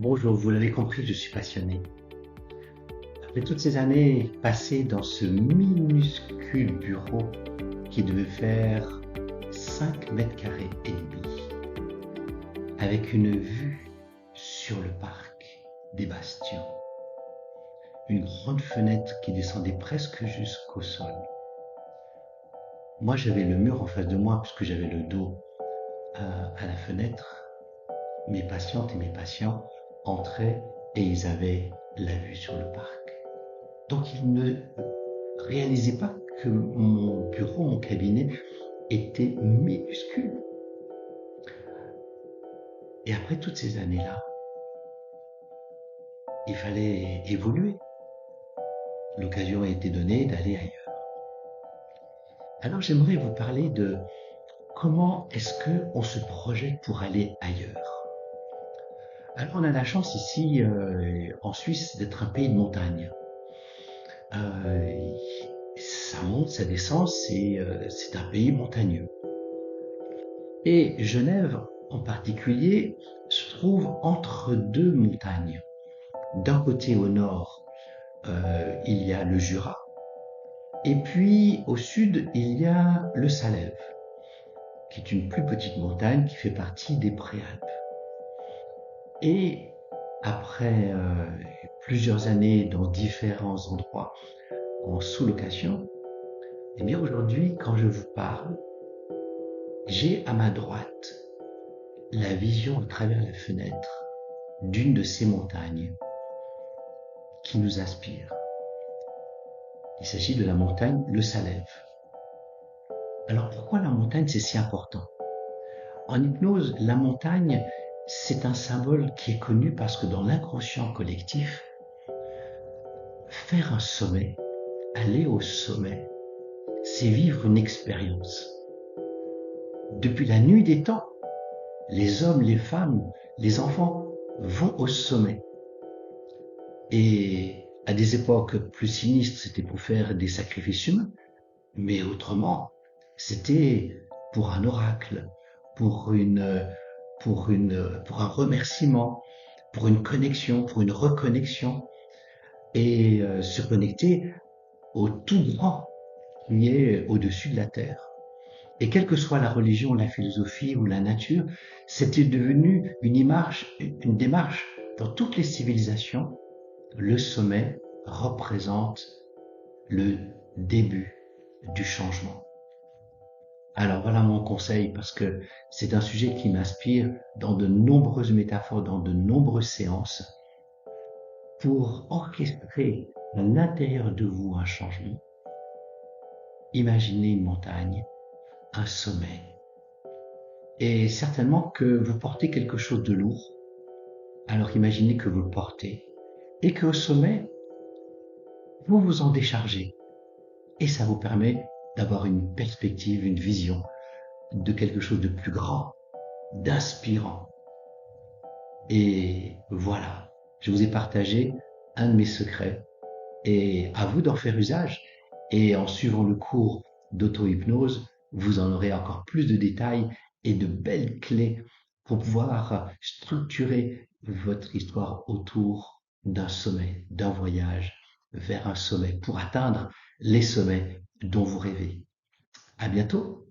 Bonjour, vous l'avez compris, je suis passionné. Après toutes ces années passées dans ce minuscule bureau qui devait faire 5 mètres carrés et demi, avec une vue sur le parc des Bastions, une grande fenêtre qui descendait presque jusqu'au sol. Moi, j'avais le mur en face de moi puisque j'avais le dos à la fenêtre. Mes patientes et mes patients entraient et ils avaient la vue sur le parc. Donc ils ne réalisaient pas que mon bureau, mon cabinet était minuscule. Et après toutes ces années-là, il fallait évoluer. L'occasion a été donnée d'aller ailleurs. Alors j'aimerais vous parler de comment est-ce qu'on se projette pour aller ailleurs. Alors on a la chance ici en Suisse d'être un pays de montagne. Ça monte, ça descend, c'est un pays montagneux. Et Genève en particulier se trouve entre deux montagnes. D'un côté au nord, il y a le Jura, et puis au sud, il y a le Salève, qui est une plus petite montagne qui fait partie des Préalpes. Et après plusieurs années dans différents endroits en sous-location, eh bien aujourd'hui, quand je vous parle, j'ai à ma droite la vision à travers la fenêtre d'une de ces montagnes qui nous inspire. Il s'agit de la montagne Le Salève. Alors pourquoi la montagne c'est si important? En hypnose, la montagne c'est un symbole qui est connu parce que dans l'inconscient collectif, faire un sommet, aller au sommet, c'est vivre une expérience. Depuis la nuit des temps, les hommes, les femmes, les enfants vont au sommet. Et à des époques plus sinistres, c'était pour faire des sacrifices humains, mais autrement, c'était pour un oracle, pour un remerciement, pour une connexion, pour une reconnexion, et se connecter au tout grand qui est au-dessus de la terre. Et quelle que soit la religion, la philosophie ou la nature, c'était devenu une démarche dans toutes les civilisations. Le sommet représente le début du changement. Alors voilà mon conseil parce que c'est un sujet qui m'inspire dans de nombreuses métaphores, dans de nombreuses séances pour orchestrer à l'intérieur de vous un changement. Imaginez une montagne, un sommet et certainement que vous portez quelque chose de lourd. Alors imaginez que vous le portez et qu'au sommet, vous vous en déchargez et ça vous permet d'avoir une perspective, une vision de quelque chose de plus grand, d'inspirant. Et voilà, je vous ai partagé un de mes secrets et à vous d'en faire usage. Et en suivant le cours d'auto-hypnose, vous en aurez encore plus de détails et de belles clés pour pouvoir structurer votre histoire autour d'un sommet, d'un voyage vers un sommet pour atteindre les sommets dont vous rêvez. À bientôt!